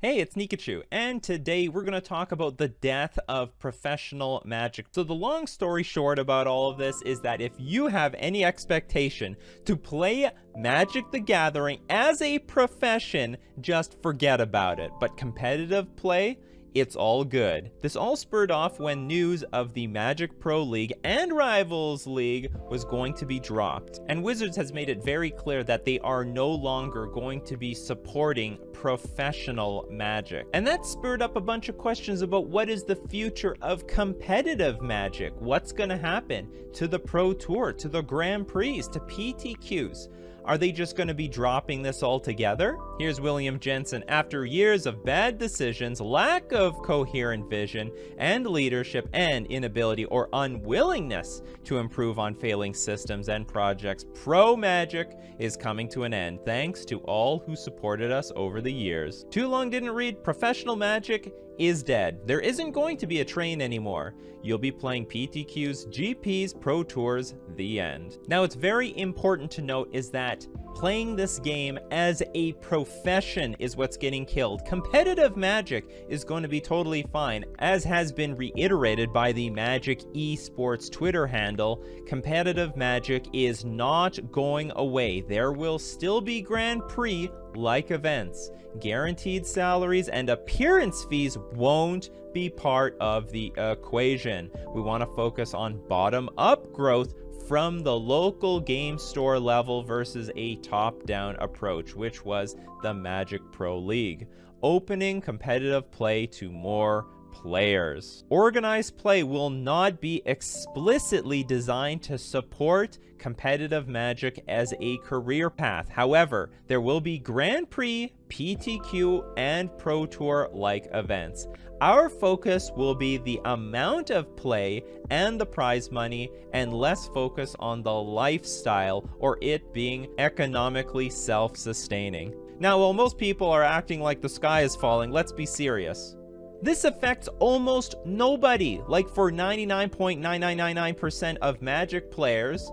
Hey, it's Nikachu, and today we're going to talk about the death of professional Magic. So the long story short about all of this is that if you have any expectation to play Magic the Gathering as a profession, just forget about it. But competitive play, it's all good. This all spurred off when news of the Magic Pro League and Rivals League was going to be dropped. And Wizards has made it very clear that they are no longer going to be supporting professional Magic. And that spurred up a bunch of questions about what is the future of competitive Magic? What's gonna happen to the Pro Tour, to the Grand Prix, to PTQs? Are they just going to be dropping this altogether? Here's William Jensen. After years of bad decisions, lack of coherent vision and leadership, and inability or unwillingness to improve on failing systems and projects, Pro Magic is coming to an end, thanks to all who supported us over the years. Too long didn't read. Professional Magic is dead. There isn't going to be a train anymore. You'll be playing PTQs, GPs, Pro Tours, the end. Now, it's very important to note is that playing this game as a profession is what's getting killed. Competitive Magic is going to be totally fine, as has been reiterated by the Magic Esports Twitter handle. Competitive Magic is not going away. There will still be Grand Prix like events. Guaranteed salaries and appearance fees won't be part of the equation. We want to focus on bottom-up growth from the local game store level versus a top-down approach, which was the Magic Pro League, opening competitive play to more players. Organized play will not be explicitly designed to support competitive Magic as a career path. However, there will be Grand Prix, PTQ, and Pro Tour like events. Our focus will be the amount of play and the prize money, and less focus on the lifestyle or it being economically self-sustaining. Now, while most people are acting like the sky is falling, let's be serious. This affects almost nobody. Like for 99.9999% of Magic players,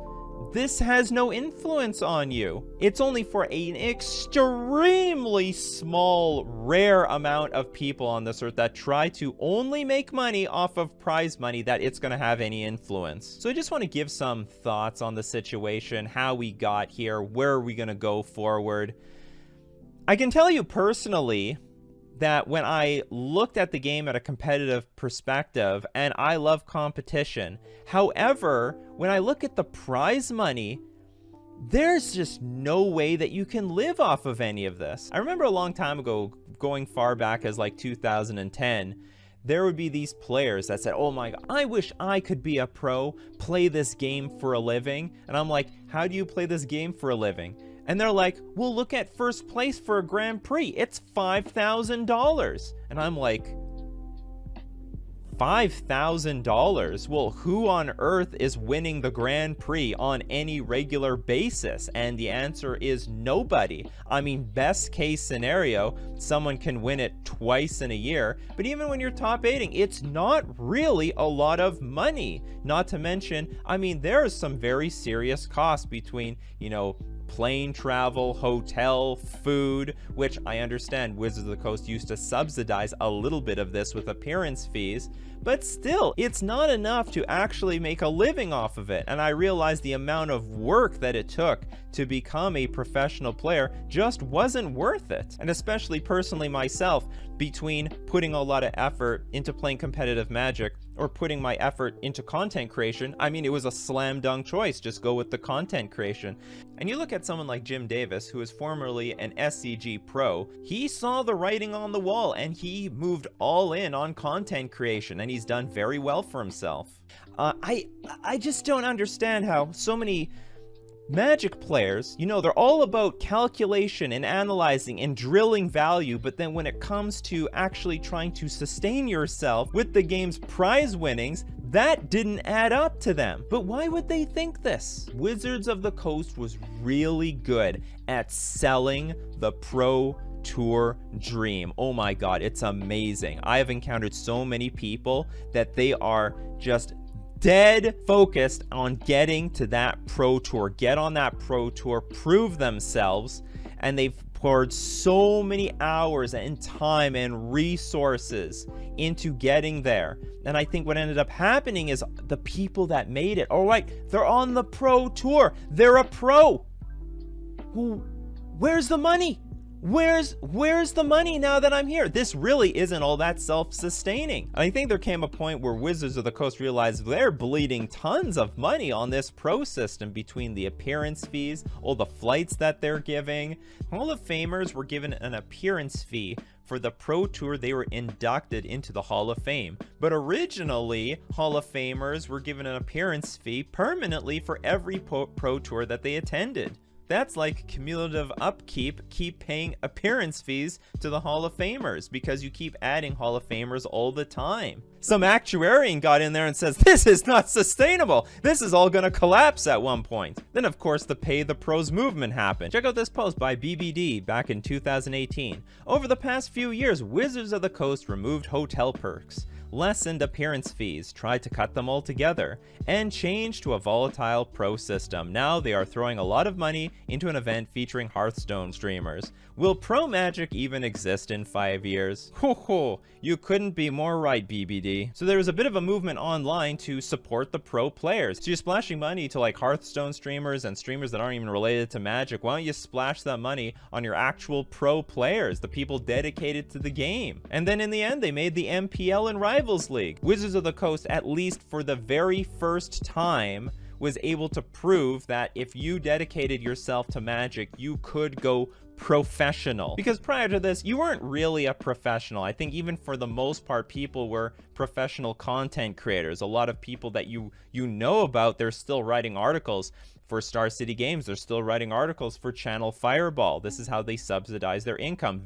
this has no influence on you. It's only for an extremely small, rare amount of people on this earth that try to only make money off of prize money that it's going to have any influence. So I just want to give some thoughts on the situation, how we got here, where are we going to go forward. I can tell you personally that when I looked at the game at a competitive perspective, and I love competition. However, when I look at the prize money, there's just no way that you can live off of any of this. I remember a long time ago, going far back as like 2010, there would be these players that said, oh my God, I wish I could be a pro, play this game for a living. And I'm like, how do you play this game for a living? And they're like, well, look at first place for a Grand Prix. It's $5,000. And I'm like, $5,000? Well, who on earth is winning the Grand Prix on any regular basis? And the answer is nobody. I mean, best case scenario, someone can win it twice in a year. But even when you're top 8ing, it's not really a lot of money. Not to mention, I mean, there is some very serious costs between, you know, plane travel, hotel, food, which I understand Wizards of the Coast used to subsidize a little bit of this with appearance fees, but still, it's not enough to actually make a living off of it. And I realized the amount of work that it took to become a professional player just wasn't worth it. And especially personally myself, between putting a lot of effort into playing competitive Magic or putting my effort into content creation, I mean, it was a slam dunk choice. Just go with the content creation. And you look at someone like Jim Davis, who is formerly an SCG pro, he saw the writing on the wall and he moved all in on content creation, and he's done very well for himself. I just don't understand how so many Magic players, you know, they're all about calculation and analyzing and drilling value, but then when it comes to actually trying to sustain yourself with the game's prize winnings, that didn't add up to them. But why would they think this? Wizards of the Coast was really good at selling the Pro Tour dream. Oh my God, it's amazing. I have encountered so many people that they are just dead focused on getting to that Pro Tour, get on that Pro Tour, prove themselves, and they've poured so many hours and time and resources into getting there. And I think what ended up happening is the people that made it, all right, they're on the pro tour. They're a pro. Where's the money? Where's the money now that I'm here? This really isn't all that self-sustaining. I think there came a point where Wizards of the Coast realized they're bleeding tons of money on this pro system between the appearance fees, all the flights that they're giving. Hall of Famers were given an appearance fee for the pro tour they were inducted into the Hall of Fame. But originally, Hall of Famers were given an appearance fee permanently for every pro tour that they attended. That's like cumulative upkeep, keep paying appearance fees to the Hall of Famers because you keep adding Hall of Famers all the time. Some actuarian got in there and says, this is not sustainable. This is all gonna collapse at one point. Then of course the pay the pros movement happened. Check out this post by BBD back in 2018. Over the past few years, Wizards of the Coast removed hotel perks, lessened appearance fees, tried to cut them all together, and changed to a volatile pro system. Now they are throwing a lot of money into an event featuring Hearthstone streamers. Will Pro Magic even exist in 5 years? Ho ho, you couldn't be more right, BBD. So there was a bit of a movement online to support the pro players. So you're splashing money to like Hearthstone streamers and streamers that aren't even related to Magic. Why don't you splash that money on your actual pro players, the people dedicated to the game? And then in the end, they made the MPL and Rivals League. Wizards of the Coast, at least for the very first time, was able to prove that if you dedicated yourself to Magic, you could go professional. Because prior to this, you weren't really a professional. I think even for the most part, people were professional content creators. A lot of people that you know about, they're still writing articles for Star City Games. They're still writing articles for Channel Fireball. This is how they subsidize their income.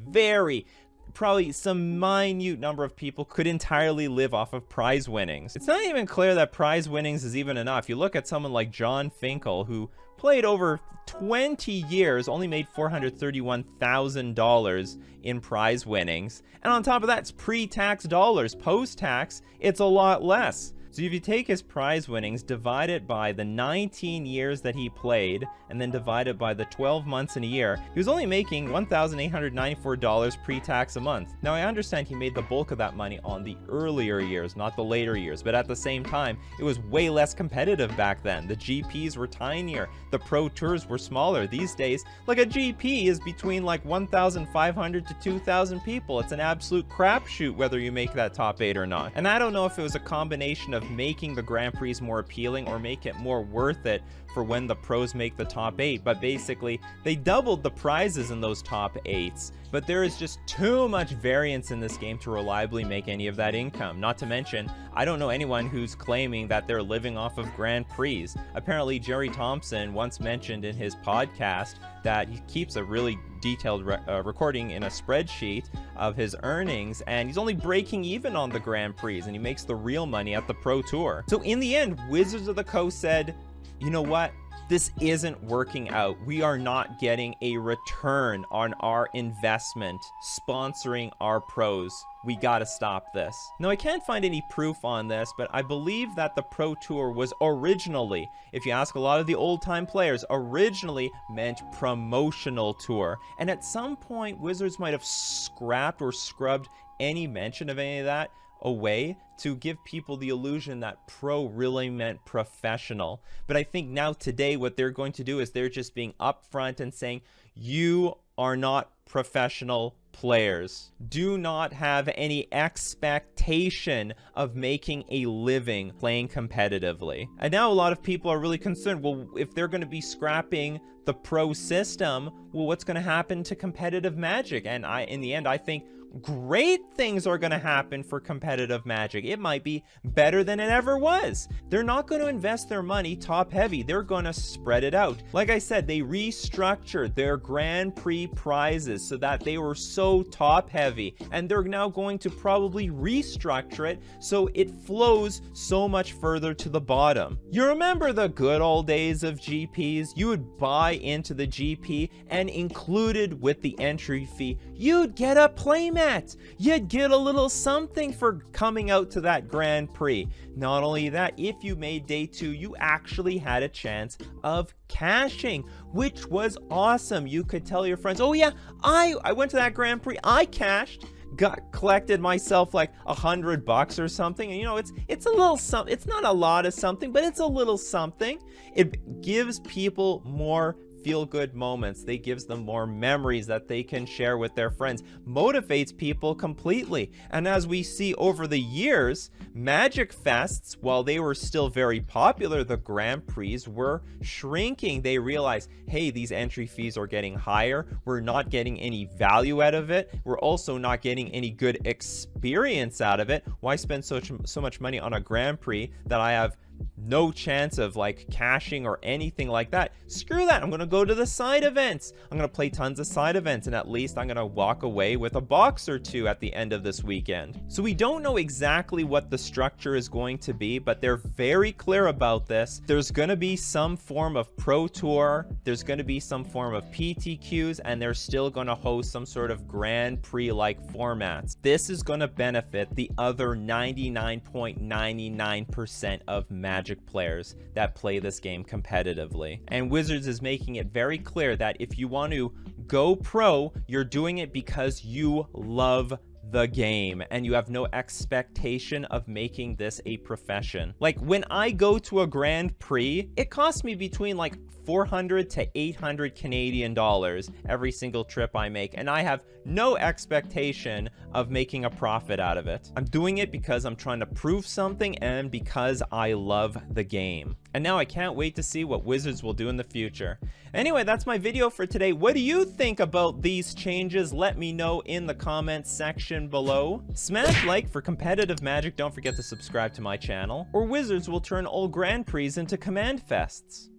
Probably some minute number of people could entirely live off of prize winnings. It's not even clear that prize winnings is even enough. You look at someone like John Finkel, who played over 20 years, only made $431,000 in prize winnings. And on top of that, it's pre-tax dollars. Post-tax, it's a lot less. So if you take his prize winnings, divide it by the 19 years that he played, and then divide it by the 12 months in a year, he was only making $1,894 pre-tax a month. Now I understand he made the bulk of that money on the earlier years, not the later years, but at the same time, it was way less competitive back then. The GPs were tinier, the pro tours were smaller. These days, like a GP is between like 1,500 to 2,000 people. It's an absolute crapshoot whether you make that top 8 or not. And I don't know if it was a combination of making the Grand Prix more appealing or make it more worth it for when the pros make the top 8, but basically they doubled the prizes in those top 8s, but there is just too much variance in this game to reliably make any of that income. Not to mention, I don't know anyone who's claiming that they're living off of Grand Prix. Apparently Jerry Thompson once mentioned in his podcast that he keeps a really detailed recording in a spreadsheet of his earnings, and he's only breaking even on the Grand Prix, and he makes the real money at the Pro Tour. So in the end, Wizards of the Coast said, you know what? This isn't working out. We are not getting a return on our investment sponsoring our pros. We gotta stop this. Now, I can't find any proof on this, but I believe that the Pro Tour was originally, if you ask a lot of the old-time players, originally meant promotional tour. And at some point, Wizards might have scrapped or scrubbed any mention of any of that away to give people the illusion that pro really meant professional. But I think now today what they're going to do is they're just being upfront and saying, you are not professional players. Do not have any expectation of making a living playing competitively. And now a lot of people are really concerned, well, if they're going to be scrapping the pro system, well, what's going to happen to competitive Magic? And in the end, I think great things are going to happen for competitive Magic. It might be better than it ever was. They're not going to invest their money top heavy. They're going to spread it out. Like I said, they restructured their Grand Prix prizes so that they were so top heavy, and they're now going to probably restructure it so it flows so much further to the bottom. You remember the good old days of GPs? You would buy into the GP, and included with the entry fee, you'd get a playmat. You'd get a little something for coming out to that Grand Prix. Not only that, if you made day 2, you actually had a chance of cashing, which was awesome. You could tell your friends, oh yeah, I went to that Grand Prix, I cashed, collected myself like $100 or something. And you know, it's a little something. It's not a lot of something, but it's a little something. It gives people more feel-good moments. They gives them more memories that they can share with their friends. Motivates people completely. And as we see over the years, Magic Fests, while they were still very popular, the Grand Prix were shrinking. They realized, hey, these entry fees are getting higher. We're not getting any value out of it. We're also not getting any good experience out of it. Why spend so much money on a Grand Prix that I have no chance of like cashing or anything like that? Screw that. I'm gonna go to the side events. I'm gonna play tons of side events, and at least I'm gonna walk away with a box or two at the end of this weekend. So we don't know exactly what the structure is going to be, but they're very clear about this. There's gonna be some form of Pro Tour, there's gonna be some form of PTQs, and they're still gonna host some sort of Grand Prix like formats. This is gonna benefit the other 99.99% of Magic players that play this game competitively. And Wizards is making it very clear that if you want to go pro, you're doing it because you love the game and you have no expectation of making this a profession. Like when I go to a Grand Prix, it costs me between like 400 to 800 Canadian dollars every single trip I make, and I have no expectation of making a profit out of it. I'm doing it because I'm trying to prove something and because I love the game. And now I can't wait to see what Wizards will do in the future. Anyway, that's my video for today. What do you think about these changes? Let me know in the comments section below. Smash like for competitive Magic. Don't forget to subscribe to my channel, or Wizards will turn all Grand Prix into Command Fests.